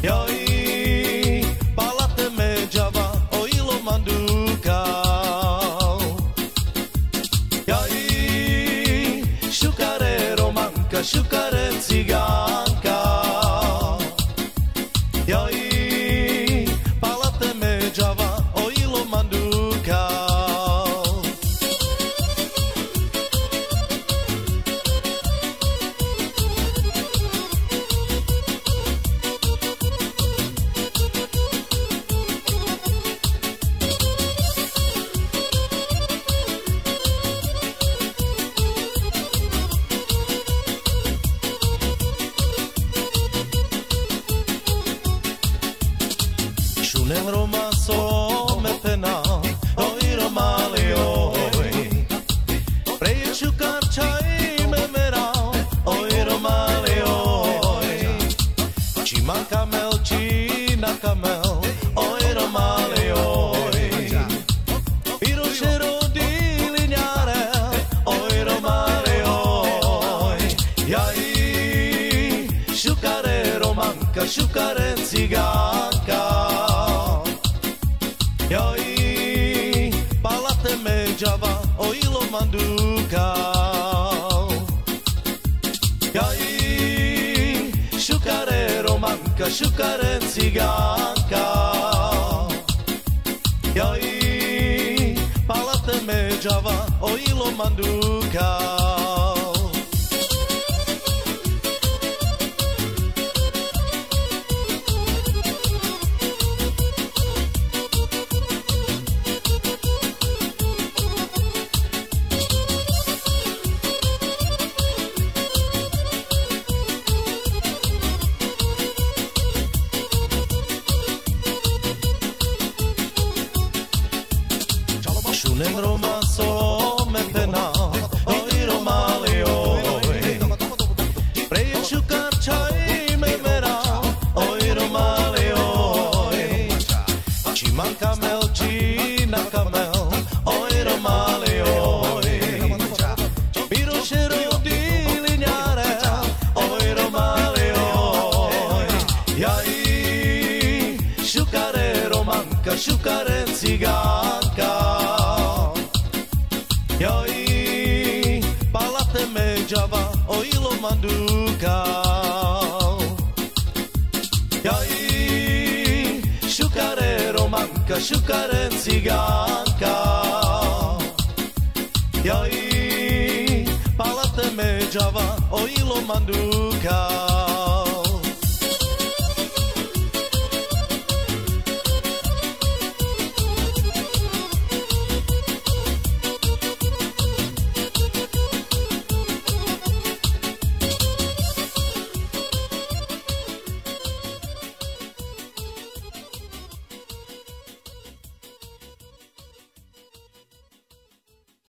Joj, palate međava, o ilo manduka. Joj, šukare romanka, šukare ciganka. Joj, palate međava, o ilo manduka. Šunem Roma so me pena, oj romali oj. Preću karčaj me mera, oj romali oj. Čima kamel, čina kamel, oj romali oj. Piroše rodili njare, oj romali oj. Jaj, šukare romanka, šukare ciganka. Joj, palate međava, o ilo manduka. Joj, šukare romanka, šukare ciganka. Joj, palate međava, o ilo manduka. Šunem Roma so me pena, oj romali oj. Preću karčaj me mera, oj romali oj. Čima kamel, čina kamel, oj romali oj. Piroše rodili njare, oj romali oj. Jaj, šukare romanka, šukare ciganka. Joj, palate međava, o ilo manduka. Joj, šukare romanka, šukare ciganka. Joj, palate međava, o ilo manduka.